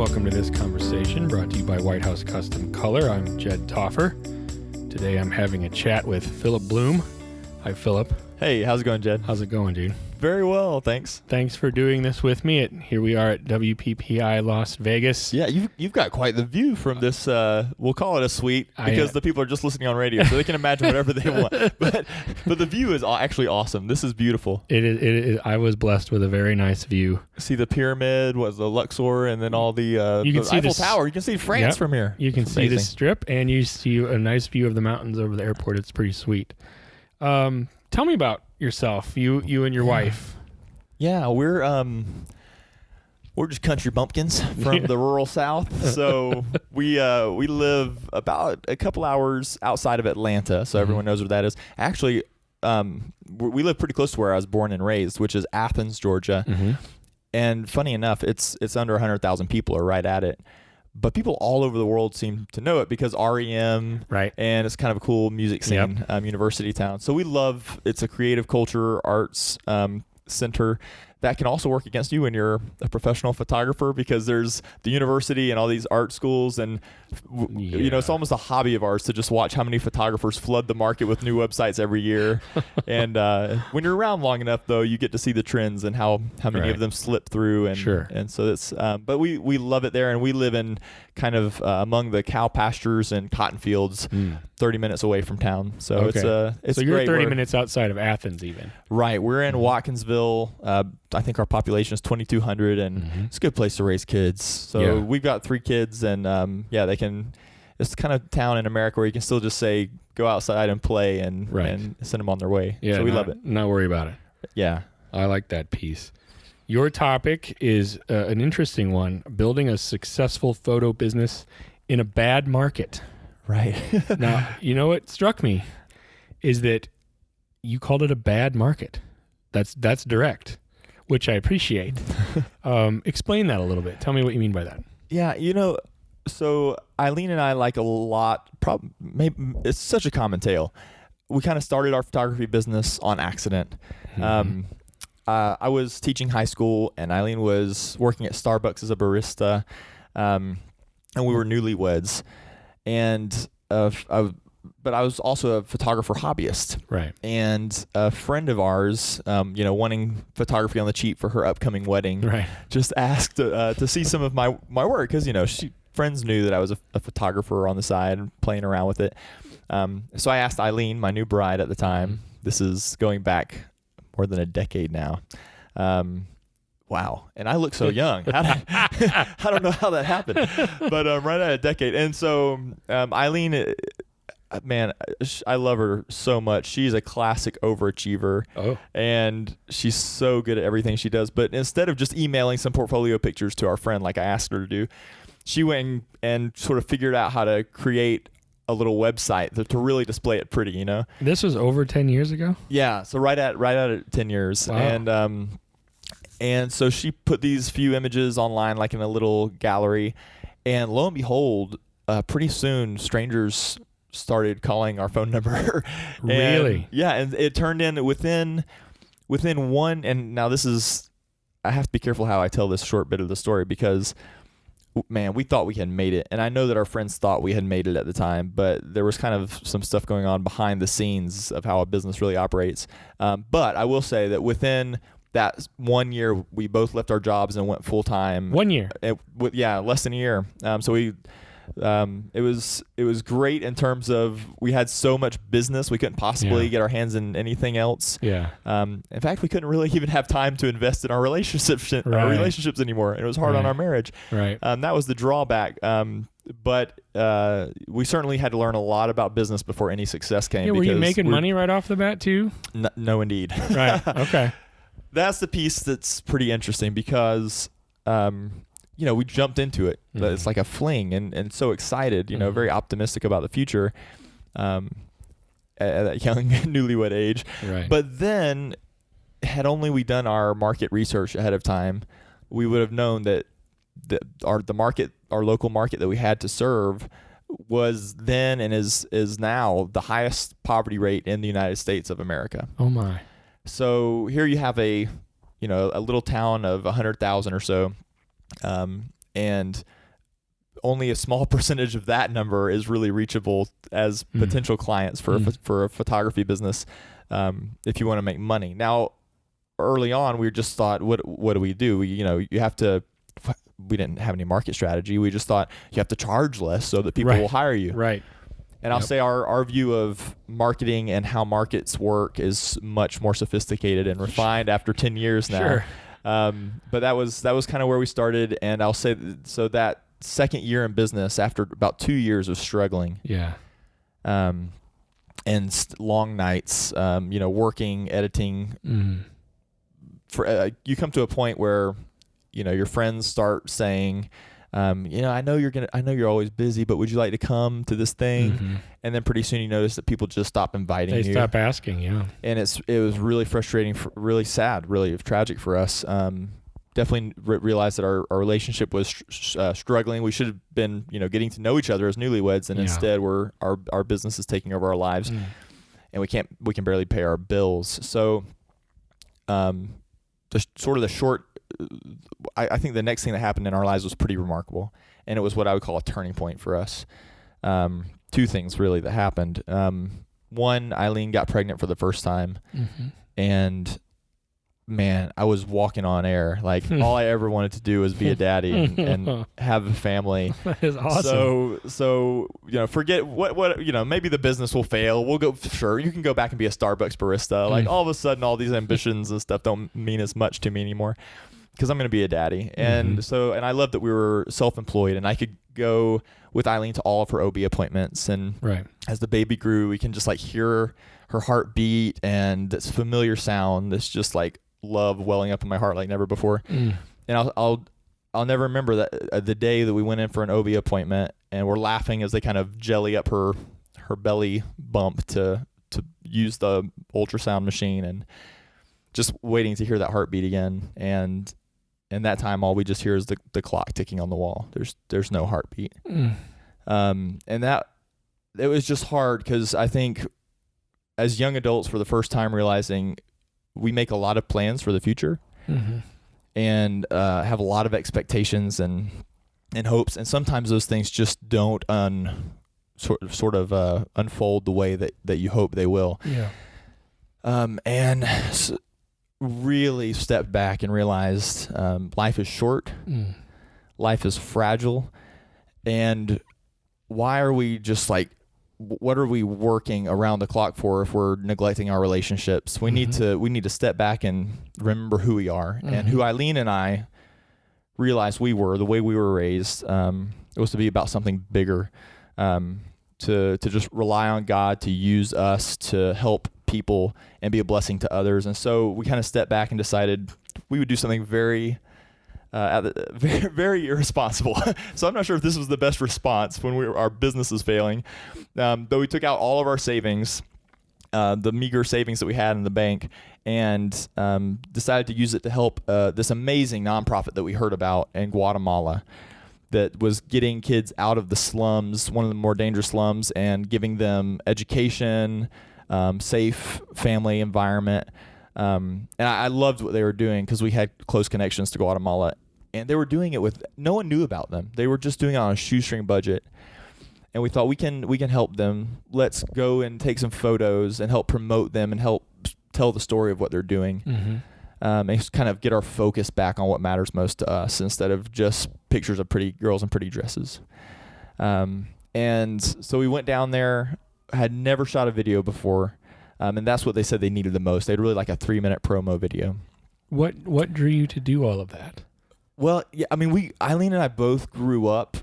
welcome to this conversation brought to you by White House Custom Color. I'm Jed Toffer. Today I'm having a chat with Phillip Blume. Hi, Phillip. Hey, how's it going, Jed? How's it going, dude? Very well, thanks. Thanks for doing this with me. Here we are at WPPI Las Vegas. Yeah, you've got quite the view from this, we'll call it a suite, because the people are just listening on radio, so they can imagine whatever they want. But the view is actually awesome. This is beautiful. It is. I was blessed with a very nice view. See the pyramid, the Luxor, and then all the Eiffel Tower. You can see France from here. You can see the Strip, and you see a nice view of the mountains over the airport. It's pretty sweet. Tell me about yourself, you and your wife. Yeah, we're just country bumpkins from the rural South. So we live about a couple hours outside of Atlanta, so everyone knows where that is. Actually, we live pretty close to where I was born and raised, which is Athens, Georgia. Mm-hmm. And funny enough, it's under 100,000 people are right at it. But people all over the world seem to know it because REM, right? And it's kind of a cool music scene, university town. So we love, it's a creative culture, arts center that can also work against you when you're a professional photographer, because there's the university and all these art schools, and it's almost a hobby of ours to just watch how many photographers flood the market with new websites every year. And when you're around long enough, though, you get to see the trends and how many of them slip through. And and so it's but we love it there, and we live in kind of among the cow pastures and cotton fields, 30 minutes away from town. So it's so you're great. 30 minutes outside of Athens, even. Right, we're in Watkinsville. I think our population is 2,200, and it's a good place to raise kids. So we've got 3 kids, and they can. It's the kind of town in America where you can still just say, go outside and play, and send them on their way. Yeah, so we love it. Not worry about it. Yeah, I like that piece. Your topic is an interesting one: building a successful photo business in a bad market. Right. Now, you know what struck me is that you called it a bad market. That's direct, which I appreciate. Explain that a little bit. Tell me what you mean by that. Yeah, so Eileen and I like a lot. It's such a common tale. We kind of started our photography business on accident. Mm-hmm. I was teaching high school, and Eileen was working at Starbucks as a barista, and we were newlyweds. And but I was also a photographer hobbyist. Right. And a friend of ours, wanting photography on the cheap for her upcoming wedding, just asked to see some of my work, because, friends knew that I was a photographer on the side and playing around with it. So I asked Eileen, my new bride at the time, this is going back more than a decade now. Wow. And I look so young. I don't know how that happened, but right at a decade. And so Eileen, man, I love her so much. She's a classic overachiever. And she's so good at everything she does. But instead of just emailing some portfolio pictures to our friend like I asked her to do, she went and sort of figured out how to create a little website to really display it pretty, This was over 10 years ago? Yeah, so right at 10 years. Wow. And so she put these few images online, like in a little gallery, and lo and behold, pretty soon strangers started calling our phone number. Really? Yeah, and it turned in within one. And now I have to be careful how I tell this short bit of the story, because man, we thought we had made it, and I know that our friends thought we had made it at the time, but there was kind of some stuff going on behind the sines of how a business really operates. But I will say that within that 1 year, we both left our jobs and went full time. 1 year? Less than a year. So we. It was great in terms of we had so much business we couldn't possibly get our hands in anything else. Yeah. In fact, we couldn't really even have time to invest in our relationships anymore, and it was hard on our marriage. Right. That was the drawback. But we certainly had to learn a lot about business before any success came. Yeah. Were you making money right off the bat too? No, indeed. Right. Okay. That's the piece that's pretty interesting, because we jumped into it. Mm-hmm. It's like a fling, and so excited, very optimistic about the future at that young newlywed age. Right. But then, had only we done our market research ahead of time, we would have known that our local market that we had to serve was then and is now the highest poverty rate in the United States of America. Oh my. So here you have a little town of 100,000 or so, and only a small percentage of that number is really reachable as potential clients for a photography business. If you want to make money. Now, early on, we just thought, what do we do? We didn't have any market strategy. We just thought you have to charge less so that people will hire you. Right. And I'll say our view of marketing and how markets work is much more sophisticated and refined after 10 years now. Sure. But that was kind of where we started. And I'll say, so that second year in business, after about 2 years of struggling, and long nights, working, editing, you come to a point where, your friends start saying, I know you're always busy, but would you like to come to this thing? And then pretty soon you notice that people just stop inviting you. They stop asking, And it was really frustrating, really sad, really tragic for us. Definitely realized that our relationship was struggling. We should have been, getting to know each other as newlyweds, and instead our business is taking over our lives, and we can barely pay our bills. So, I think the next thing that happened in our lives was pretty remarkable, and it was what I would call a turning point for us. Two things really that happened. One, Eileen got pregnant for the first time, and man, I was walking on air. Like all I ever wanted to do was be a daddy and have a family. That is awesome. So forget what maybe the business will fail. We'll go, sure, you can go back and be a Starbucks barista. Like all of a sudden, all these ambitions and stuff don't mean as much to me anymore, because I'm going to be a daddy. And and I love that we were self-employed, and I could go with Eileen to all of her OB appointments. And as the baby grew, we can just like hear her heartbeat and this familiar sound. That's just like love welling up in my heart like never before. And I'll never remember that the day that we went in for an OB appointment, and we're laughing as they kind of jelly up her belly bump to use the ultrasound machine, and just waiting to hear that heartbeat again. And that time, all we just hear is the clock ticking on the wall. There's no heartbeat. And that it was just hard, because I think as young adults, for the first time, realizing we make a lot of plans for the future, and have a lot of expectations and hopes, and sometimes those things just don't unfold the way that you hope they will. Really stepped back and realized life is short, life is fragile, and why are we just like, what are we working around the clock for if we're neglecting our relationships? We need to step back and remember who we are, and who Eileen and I realized we were, the way we were raised. It was to be about something bigger, to just rely on God to use us to help people and be a blessing to others. And so we kind of stepped back and decided we would do something very very irresponsible. So I'm not sure if this was the best response when our business is failing. Though we took out all of our savings, the meager savings that we had in the bank, and decided to use it to help this amazing nonprofit that we heard about in Guatemala, that was getting kids out of the slums, one of the more dangerous slums, and giving them education, safe family environment. And I loved what they were doing, because we had close connections to Guatemala, and they were doing it with, no one knew about them. They were just doing it on a shoestring budget. And we thought, we can help them. Let's go and take some photos and help promote them and help tell the story of what they're doing. And just kind of get our focus back on what matters most to us, instead of just pictures of pretty girls in pretty dresses. And so we went down there, had never shot a video before. And that's what they said they needed the most. They'd really like a 3-minute promo video. What drew you to do all of that? Well, yeah, I mean, Eileen and I both grew up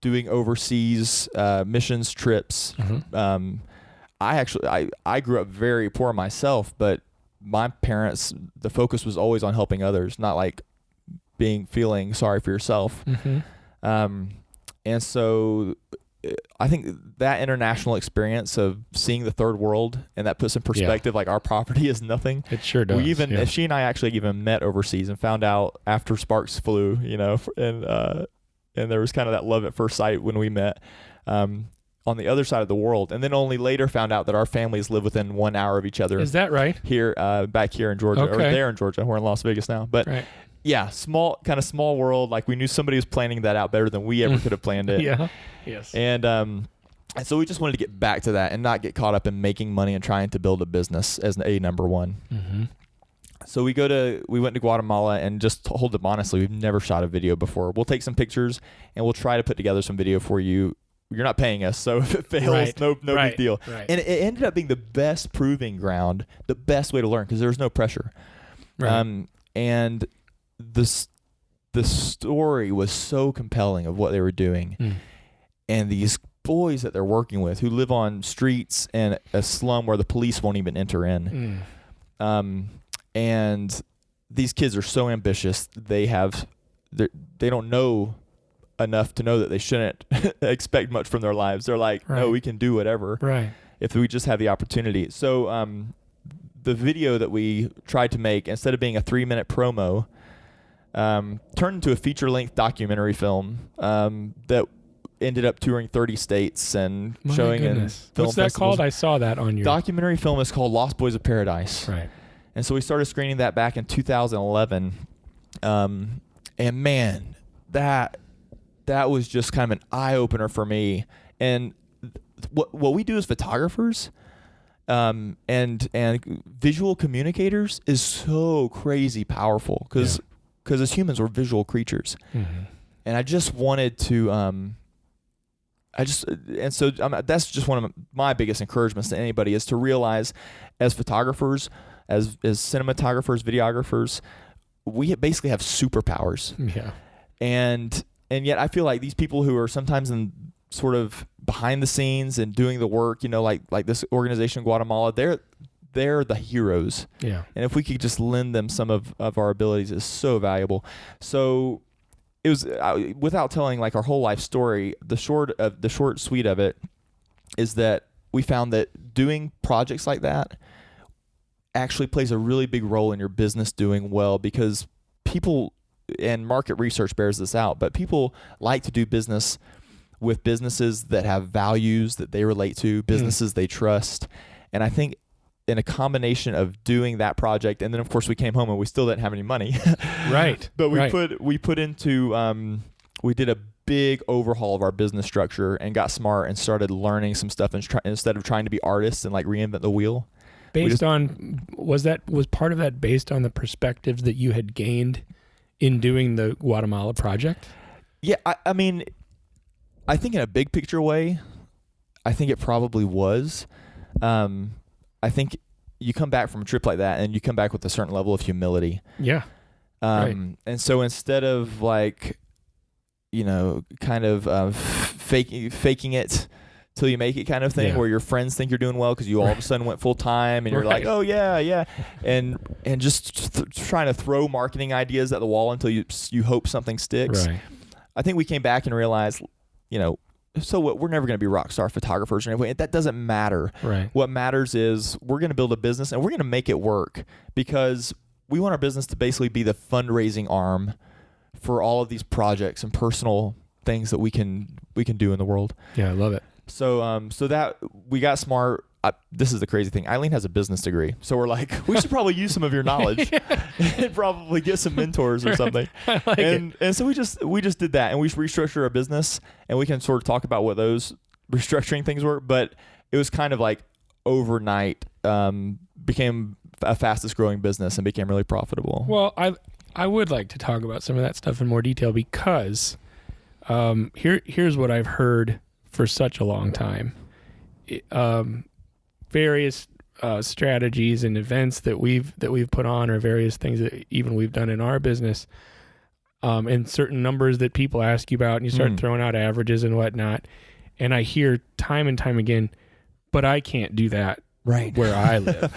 doing overseas missions trips. I grew up very poor myself, but my parents, the focus was always on helping others, not like feeling sorry for yourself. And so I think that international experience of seeing the third world, and that puts in perspective, like our property is nothing. It sure does. She and I actually even met overseas and found out after sparks flew, and there was kind of that love at first sight when we met on the other side of the world. And then only later found out that our families live within 1 hour of each other. Is that right? Here, back here in Georgia, or there in Georgia. We're in Las Vegas now. But Yeah, small world. Like we knew somebody was planning that out better than we ever could have planned it. Yeah. Yes. And so we just wanted to get back to that and not get caught up in making money and trying to build a business as a number one. Mm-hmm. So we went to Guatemala, and just to hold them honestly, we've never shot a video before. We'll take some pictures and we'll try to put together some video for you. You're not paying us, so if it fails, no big deal. Right. And it ended up being the best proving ground, the best way to learn because there was no pressure. Right. And the story was so compelling of what they were doing, and these boys that they're working with who live on streets and a slum where the police won't even enter in. And these kids are so ambitious. They don't know enough to know that they shouldn't expect much from their lives. They're like, no, we can do whatever. Right. If we just have the opportunity. So the video that we tried to make, instead of being a 3-minute promo, turned into a feature-length documentary film that ended up touring 30 states and showing in film What's that festivals. called? I saw that on your documentary film is called Lost Boys of Paradise. Right. And so we started screening that back in 2011. And man, that was just kind of an eye-opener for me. And what we do as photographers and visual communicators is so crazy powerful because as humans, we're visual creatures. Mm-hmm. And I just wanted to that's just one of my biggest encouragements to anybody is to realize as photographers, as cinematographers, videographers, we basically have superpowers. Yeah. And yet I feel like these people who are sometimes in sort of behind the scenes and doing the work, like this organization in Guatemala, they're the heroes. Yeah. And if we could just lend them some of our abilities, is so valuable. So it was without telling like our whole life story. The short sweet of it is that we found that doing projects like that actually plays a really big role in your business doing well, because people, and market research bears this out, but people like to do business with businesses that have values that they relate to, businesses they trust. And I think in a combination of doing that project, and then of course we came home and we still didn't have any money. Right. But we put into we did a big overhaul of our business structure and got smart and started learning some stuff instead of trying to be artists and like reinvent the wheel. Was part of that based on the perspectives that you had gained in doing the Guatemala project? Yeah, I mean, I think in a big picture way, I think it probably was. I think you come back from a trip like that and you come back with a certain level of humility. Yeah. Right. And so instead of like, kind of faking it till you make it kind of thing, where your friends think you're doing well because you all of a sudden went full time and you're like, oh yeah, and just trying to throw marketing ideas at the wall until you hope something sticks. Right. I think we came back and realized, so what, we're never going to be rock star photographers or anything. That doesn't matter. Right. What matters is we're going to build a business and we're going to make it work, because we want our business to basically be the fundraising arm for all of these projects and personal things that we can do in the world. Yeah, I love it. So that we got smart. This is the crazy thing. Eileen has a business degree, so we're like, we should probably use some of your knowledge and probably get some mentors or something. I like it. And so we just did that, and we restructured our business, and we can sort of talk about what those restructuring things were. But it was kind of like overnight became a fastest growing business and became really profitable. Well, I would like to talk about some of that stuff in more detail, because here's what I've heard for such a long time. Various strategies and events that we've put on, or various things that even we've done in our business, and certain numbers that people ask you about, and you start throwing out averages and whatnot. And I hear time and time again, but I can't do that right where I live.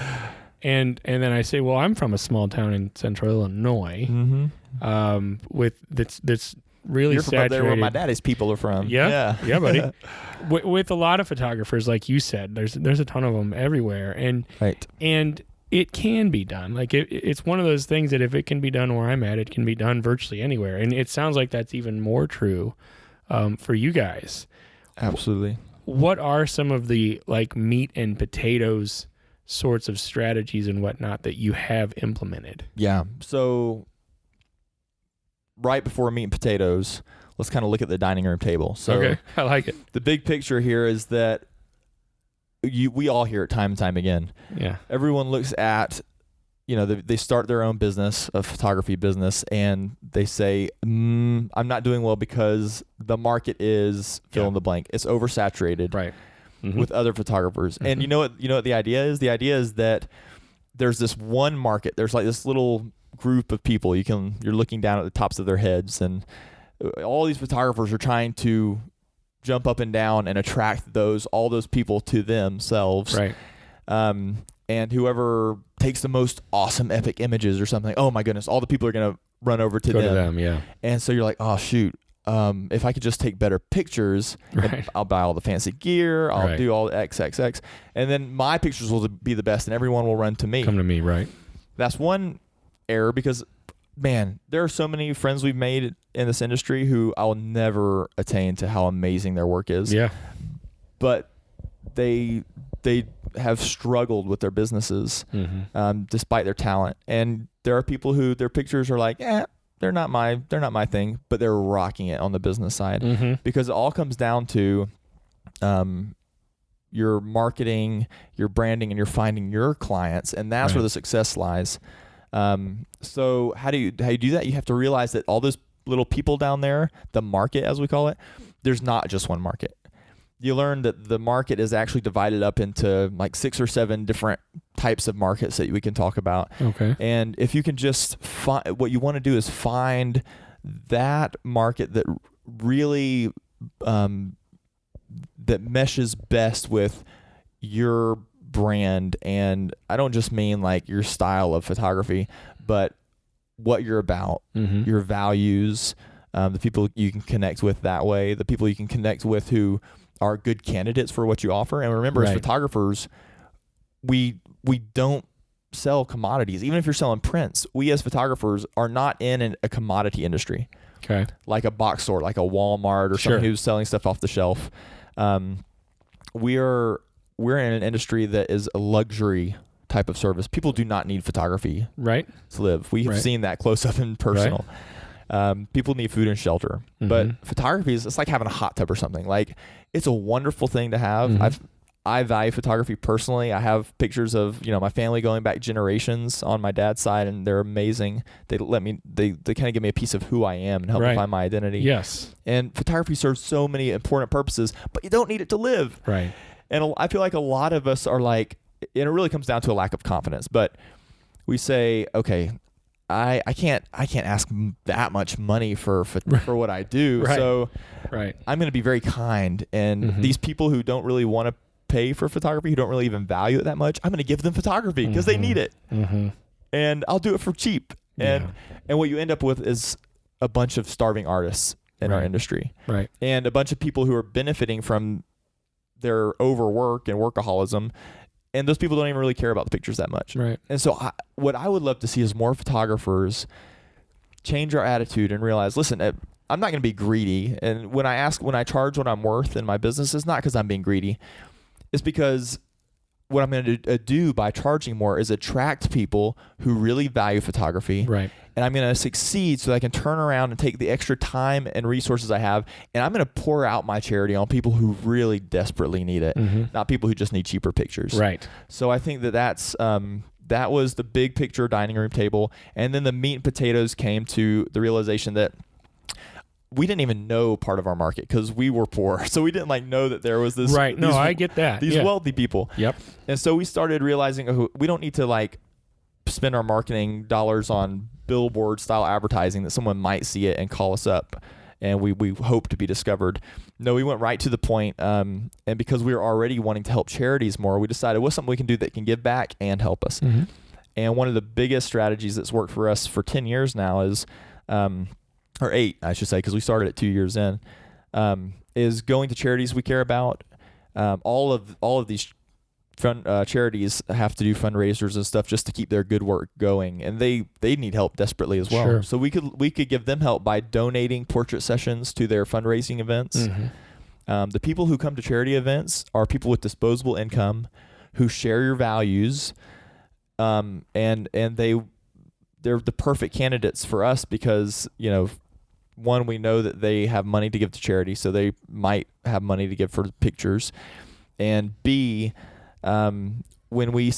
And then I say, well, I'm from a small town in central Illinois, with that's really You're saturated. From there where my daddy's people are from. Yeah, buddy. With a lot of photographers, like you said, there's a ton of them everywhere, and it can be done. Like it's one of those things that if it can be done where I'm at, it can be done virtually anywhere. And it sounds like that's even more true for you guys. Absolutely. What are some of the like meat and potatoes sorts of strategies and whatnot that you have implemented? Yeah. So right before meat and potatoes, let's kind of look at the dining room table. So okay, I like it. The big picture here is that we all hear it time and time again. Yeah. Everyone looks at, they start their own business, a photography business, and they say, I'm not doing well because the market is fill in the blank. It's oversaturated right. with other photographers. And you know what the idea is? The idea is that there's this one market. There's like this little group of people. You're looking down at the tops of their heads, and all these photographers are trying to jump up and down and attract all those people to themselves. Right. And whoever takes the most awesome epic images or something, oh my goodness, all the people are going to run over to Go them. to them, yeah. And so you're like, oh shoot, if I could just take better pictures, right. I'll buy all the fancy gear, I'll do all the XXX, and then my pictures will be the best and everyone will run to me. Come to me, right. That's one error because, man, there are so many friends we've made in this industry who I'll never attain to how amazing their work is. Yeah. But they have struggled with their businesses despite their talent. And there are people who their pictures are like, they're not my thing, but they're rocking it on the business side because it all comes down to your marketing, your branding, and you're finding your clients, and that's where the success lies. So how do you do that? You have to realize that all those little people down there, the market as we call it, there's not just one market. You learn that the market is actually divided up into like 6 or 7 different types of markets that we can talk about. Okay. And if you can just find, what you want to do is find that market that really that meshes best with your brand. And I don't just mean like your style of photography, but what you're about, your values, the people you can connect with that way, the people you can connect with who are good candidates for what you offer. And remember, as photographers, we don't sell commodities. Even if you're selling prints, we as photographers are not in a commodity industry. Okay. Like a box store, like a Walmart or someone who's selling stuff off the shelf. We're in an industry that is a luxury type of service. People do not need photography to live. We have seen that close up and personal. People need food and shelter, but photography it's like having a hot tub or something. Like, it's a wonderful thing to have. I value photography personally. I have pictures of, my family going back generations on my dad's side, and they're amazing. They kind of give me a piece of who I am and help me find my identity. Yes. And photography serves so many important purposes, but you don't need it to live. Right. And I feel like a lot of us are like, and it really comes down to a lack of confidence, but we say, okay, I can't ask that much money for what I do. So I'm going to be very kind. And these people who don't really want to pay for photography, who don't really even value it that much, I'm going to give them photography because they need it. And I'll do it for cheap. And what you end up with is a bunch of starving artists in our industry. Right. And a bunch of people who are benefiting from their overwork and workaholism. And those people don't even really care about the pictures that much. Right. And so what I would love to see is more photographers change our attitude and realize, listen, I'm not going to be greedy. And when I charge what I'm worth in my business, it's not because I'm being greedy. It's because what I'm going to do by charging more is attract people who really value photography. Right. And I'm going to succeed so that I can turn around and take the extra time and resources I have, and I'm going to pour out my charity on people who really desperately need it, not people who just need cheaper pictures. Right. So I think that was the big picture dining room table. And then the meat and potatoes came to the realization that we didn't even know part of our market because we were poor. So we didn't know that there was this. Right. No, I get that. These wealthy people. Yep. And so we started realizing we don't need to spend our marketing dollars on billboard style advertising that someone might see it and call us up and we hope to be discovered. No, we went right to the point. And because we were already wanting to help charities more, we decided what's something we can do that can give back and help us. And one of the biggest strategies that's worked for us for 10 years now is, or 8, I should say, because we started it 2 years in, is going to charities we care about. All of these charities have to do fundraisers and stuff just to keep their good work going, and they need help desperately as well. Sure. So we could give them help by donating portrait sessions to their fundraising events. The people who come to charity events are people with disposable income who share your values, and they're the perfect candidates for us because one, we know that they have money to give to charity, so they might have money to give for pictures. And B, when we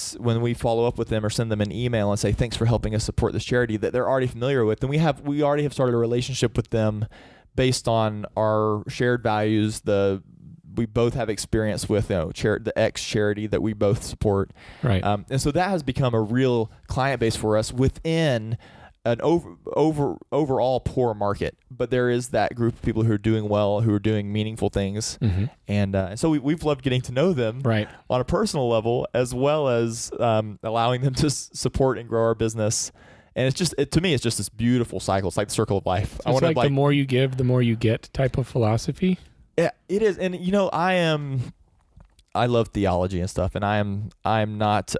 follow up with them or send them an email and say, thanks for helping us support this charity that they're already familiar with, then we already have started a relationship with them based on our shared values. We both have experience with the X charity that we both support. Right. And so that has become a real client base for us within an overall poor market. But there is that group of people who are doing well, who are doing meaningful things. Mm-hmm. And so we've loved getting to know them on a personal level, as well as allowing them to support and grow our business. And it's just, to me, it's just this beautiful cycle. It's like the circle of life. So it's like the more you give, the more you get type of philosophy. Yeah, it is. And I love theology and stuff, and I'm not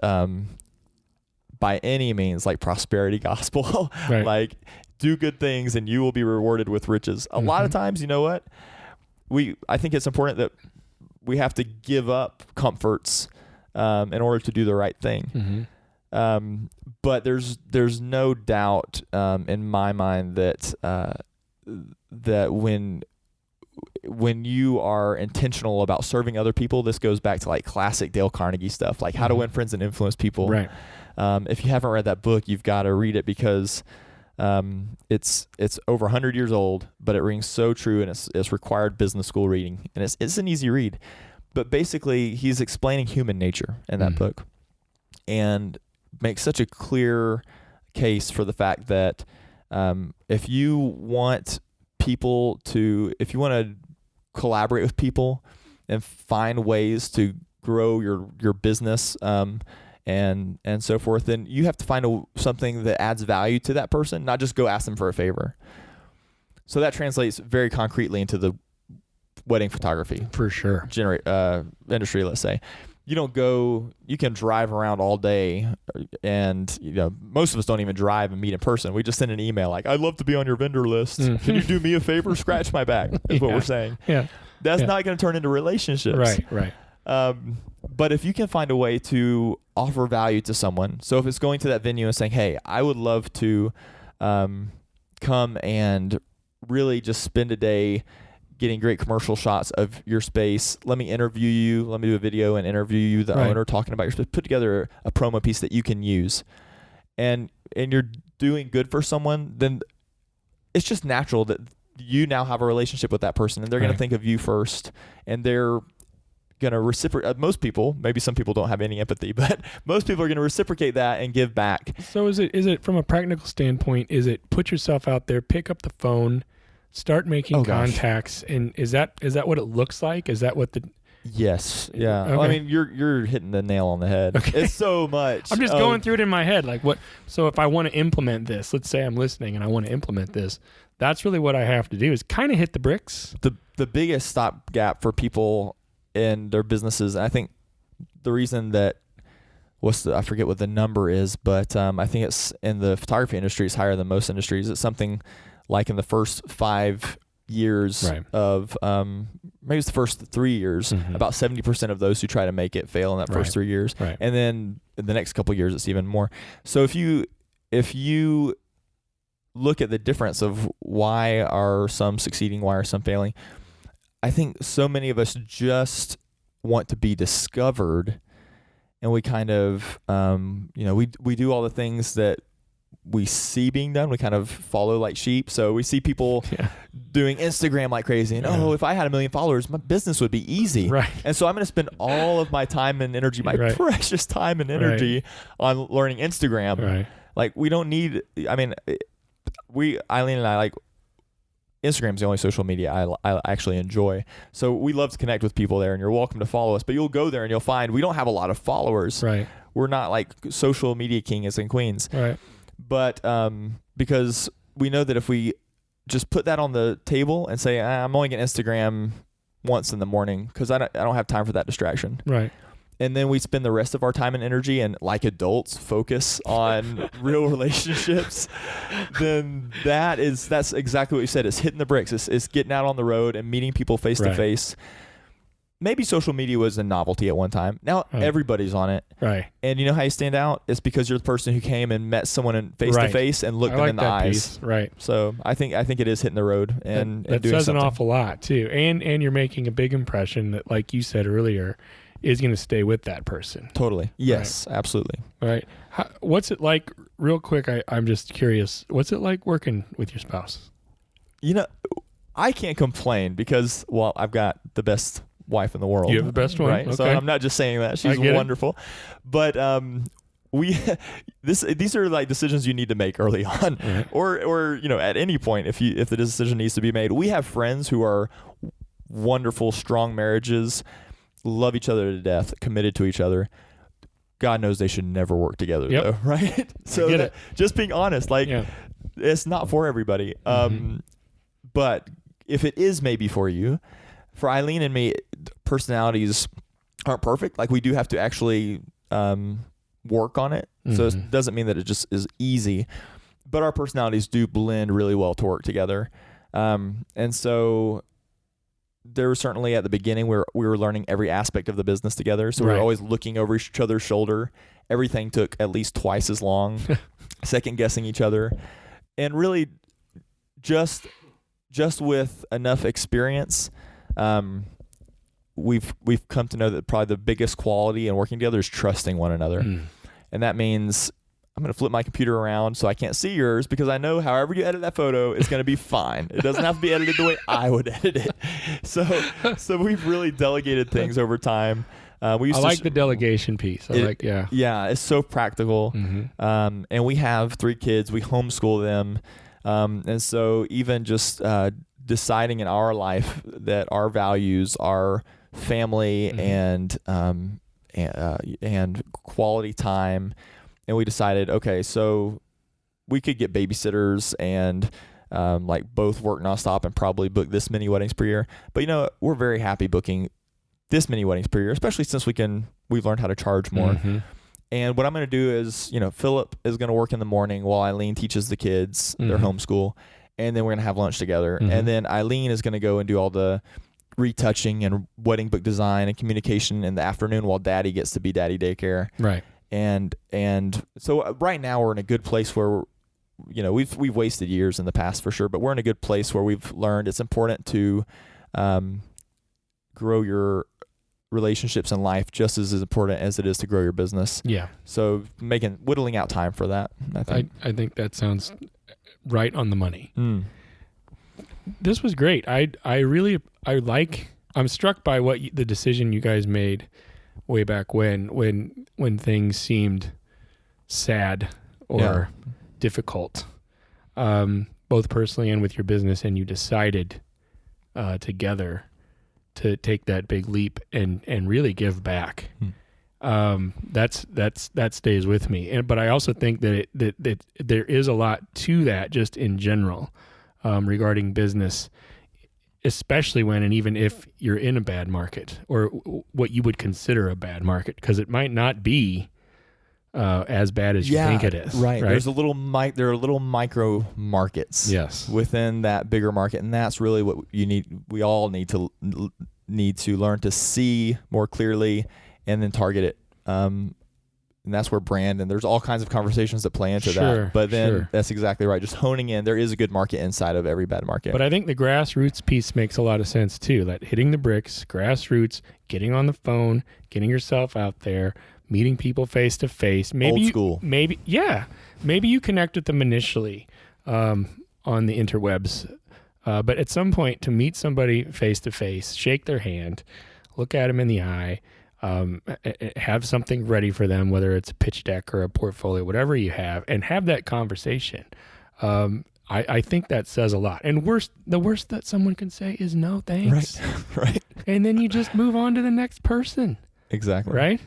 by any means like prosperity gospel. Right. Like, do good things and you will be rewarded with riches. A lot of times, you know what? I think it's important that we have to give up comforts in order to do the right thing. Mm-hmm. But there's no doubt in my mind that when you are intentional about serving other people, this goes back to like classic Dale Carnegie stuff, like How to Win Friends and Influence People. Right. If you haven't read that book, you've got to read it, because it's over 100 years old, but it rings so true, and it's required business school reading, and it's an easy read. But basically, he's explaining human nature in that book, and makes such a clear case for the fact that if you want to collaborate with people and find ways to grow your business and so forth, then you have to find something that adds value to that person, not just go ask them for a favor. So that translates very concretely into the wedding photography for sure industry. Let's say you can drive around all day, and most of us don't even drive and meet in person. We just send an email like, I'd love to be on your vendor list. Can you do me a favor? Scratch my back is what we're saying. Yeah. That's not going to turn into relationships. Right. But if you can find a way to offer value to someone, so if it's going to that venue and saying, hey, I would love to come and really just spend a day getting great commercial shots of your space. Let me interview you. Let me do a video and interview you, the owner, talking about your space. Put together a promo piece that you can use. And you're doing good for someone, then it's just natural that you now have a relationship with that person, and they're going to think of you first, and they're going to reciprocate. Most people, maybe some people don't have any empathy, but most people are going to reciprocate that and give back. So is it from a practical standpoint, is it put yourself out there, pick up the phone, start making contacts, and is that what it looks like? Is that what the... Yes. Yeah. Okay. Well, I mean, you're hitting the nail on the head. Okay. It's so much. I'm just going through it in my head. Like what? So if I want to implement this, let's say I'm listening and I want to implement this, that's really what I have to do, is kind of hit the bricks. The biggest stopgap for people in their businesses, and I think the reason that I forget what the number is, but I think it's in the photography industry, it's higher than most industries. It's something like in the first 5 years of maybe it's the first 3 years, about 70% of those who try to make it fail in that first 3 years. Right. And then in the next couple of years, it's even more. So if you look at the difference of why are some succeeding, why are some failing, I think so many of us just want to be discovered, and we kind of, we do all the things that we see being done. We kind of follow like sheep. So we see people doing Instagram like crazy, and if I had 1 million followers, my business would be easy. Right. And so I'm going to spend all of my time and energy, my precious time and energy on learning Instagram. Right. Like, we don't need, Eileen and I, like, Instagram's the only social media I actually enjoy. So we love to connect with people there, and you're welcome to follow us, but you'll go there and you'll find we don't have a lot of followers. Right. We're not like social media kings and queens. Right. But because we know that if we just put that on the table and say, I'm only going to Instagram once in the morning because I don't have time for that distraction. Right. And then we spend the rest of our time and energy and, like adults, focus on real relationships, then that's exactly what you said. It's hitting the bricks. It's getting out on the road and meeting people face to face. maybe social media was a novelty at one time. Now everybody's on it. Right. And you know how you stand out? It's because you're the person who came and met someone face to face and looked them in the eyes. Piece. Right. So I think it is hitting the road and that doing says something. an awful lot too. And you're making a big impression that, like you said earlier, is going to stay with that person. Totally. Yes, absolutely. Right. What's it like, real quick, I'm just curious, what's it like working with your spouse? You know, I can't complain because, well, I've got the best wife in the world. You have the best one, right? Okay. So I'm not just saying that. She's wonderful. But these are like decisions you need to make early on, right. or you know, at any point if the decision needs to be made. We have friends who are wonderful, strong marriages, love each other to death, committed to each other. God knows they should never work together, though, right? So just being honest, like it's not for everybody. But if it is maybe for you, for Eileen and me, personalities aren't perfect. Like we do have to actually work on it. So it doesn't mean that it just is easy, but our personalities do blend really well to work together. And so there was certainly at the beginning where we were learning every aspect of the business together. So we were always looking over each other's shoulder. Everything took at least twice as long, second guessing each other, and really just with enough experience, we've come to know that probably the biggest quality in working together is trusting one another. And that means I'm going to flip my computer around so I can't see yours because I know however you edit that photo, it's going to be fine. It doesn't have to be edited the way I would edit it. So we've really delegated things over time. We used the delegation piece. Yeah, it's so practical. And we have 3 kids. We homeschool them. And so even just deciding in our life that our values are family and quality time, and we decided, okay, so we could get babysitters and like both work nonstop and probably book this many weddings per year. But you know, we're very happy booking this many weddings per year, especially since we've learned how to charge more. And what I'm going to do is, you know, Phillip is going to work in the morning while Eileen teaches the kids their homeschool, and then we're going to have lunch together. And then Eileen is going to go and do all the retouching and wedding book design and communication in the afternoon while Daddy gets to be Daddy daycare. Right. And so right now we're in a good place where, you know, we've wasted years in the past for sure, but we're in a good place where we've learned it's important to grow your relationships in life just as important as it is to grow your business. Yeah. So whittling out time for that. I think that sounds right on the money. This was great. I'm struck by the decision you guys made way back when things seemed sad or difficult, both personally and with your business, and you decided together to take that big leap and really give back. That stays with me. But I also think that there is a lot to that just in general, regarding business, especially when and even if you're in a bad market or what you would consider a bad market, because it might not be as bad as you think it is. Right. There's there are little micro markets within that bigger market, and that's really what we all need to learn to see more clearly and then target it. And that's where brand, and there's all kinds of conversations that play into that. But then that's exactly right. Just honing in, there is a good market inside of every bad market. But I think the grassroots piece makes a lot of sense too. That hitting the bricks, grassroots, getting on the phone, getting yourself out there, meeting people face to face. Old school. Maybe you connect with them initially on the interwebs. But at some point to meet somebody face to face, shake their hand, look at them in the eye, have something ready for them, whether it's a pitch deck or a portfolio, whatever you have, and have that conversation. I think that says a lot. And the worst that someone can say is no thanks. Right. And then you just move on to the next person. Exactly. Right?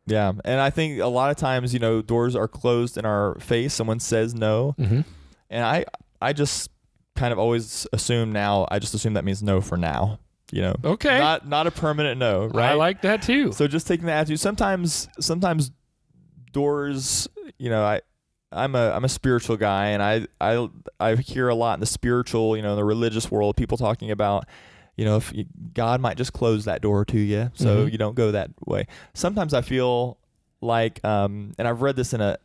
Yeah. And I think a lot of times, you know, doors are closed in our face. Someone says no. And I just kind of always assume that means no for now. You know, okay, not a permanent no, right? I like that too. So just taking the attitude. Sometimes doors, you know, I'm a spiritual guy, and I hear a lot in the spiritual, you know, in the religious world, people talking about, if God might just close that door to you, so you don't go that way. Sometimes I feel like, and I've read this in a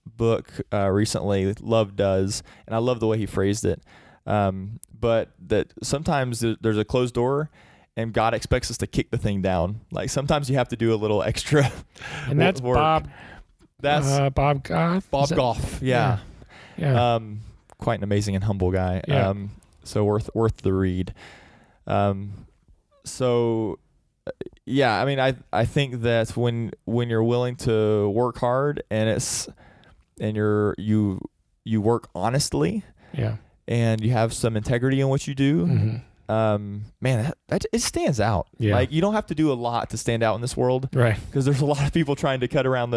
book recently, Love Does, and I love the way he phrased it. But that sometimes there's a closed door, and God expects us to kick the thing down. Like sometimes you have to do a little extra. And that's work. Bob Goff. Bob Goff. Yeah. Yeah. Quite an amazing and humble guy. Yeah. So worth the read. Yeah, I mean, I think that when you're willing to work hard and you work honestly, and you have some integrity in what you do, man, that it stands out. Yeah. Like you don't have to do a lot to stand out in this world, right? Because there's a lot of people trying to cut around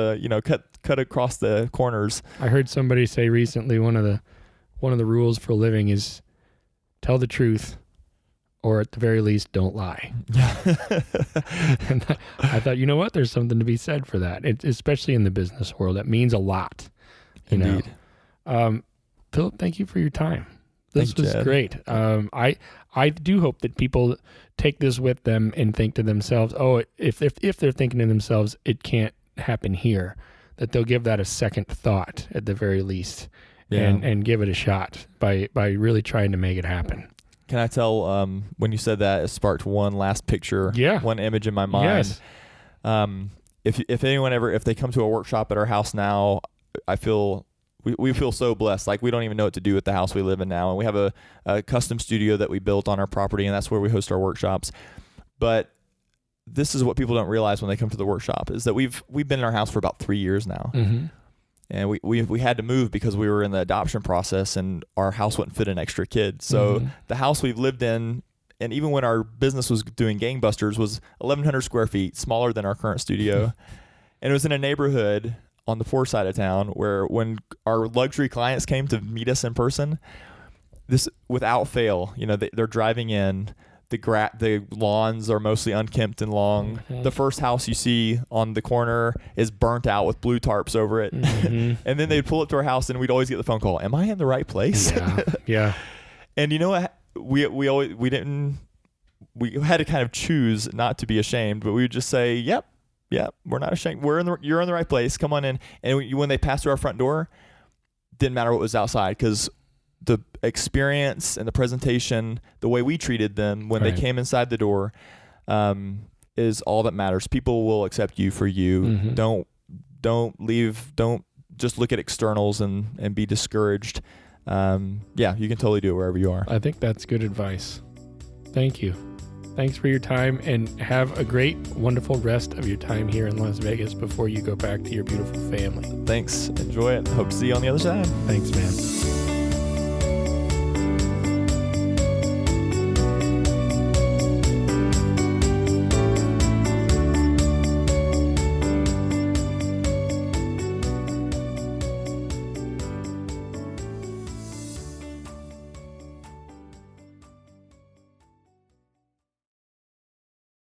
cut across the corners. I heard somebody say recently one of the rules for living is tell the truth, or at the very least, don't lie. And I thought, you know what? There's something to be said for that, especially in the business world. That means a lot. Indeed. Phillip, thank you for your time. This was Chad. great. I do hope that people take this with them and think to themselves, oh, if they're thinking to themselves, it can't happen here, that they'll give that a second thought at the very least, and give it a shot by really trying to make it happen. Can I tell, when you said that, it sparked one last picture, one image in my mind. Yes. If anyone if they come to a workshop at our house now, I feel we feel so blessed. Like we don't even know what to do with the house we live in now. And we have a custom studio that we built on our property, and that's where we host our workshops. But this is what people don't realize when they come to the workshop, is that we've been in our house for about 3 years now. And we had to move because we were in the adoption process, and our house wouldn't fit an extra kid. So the house we've lived in, and even when our business was doing gangbusters, was 1,100 square feet, smaller than our current studio. And it was in a neighborhood on the poor side of town where when our luxury clients came to meet us in person, this without fail, they're driving in, the lawns are mostly unkempt and long. The first house you see on the corner is burnt out with blue tarps over it. And then they'd pull up to our house, and we'd always get the phone call, am I in the right place? Yeah. And you know what? We had to kind of choose not to be ashamed, but we would just say, yep, we're not ashamed. You're in the right place. Come on in. And when they passed through our front door, didn't matter what was outside, because the experience and the presentation, the way we treated them when they came inside the door, is all that matters. People will accept you for you. Don't just look at externals and be discouraged. You can totally do it wherever you are. I think that's good advice. Thank you. Thanks for your time, and have a great, wonderful rest of your time here in Las Vegas before you go back to your beautiful family. Thanks. Enjoy it. Hope to see you on the other side. Thanks, man.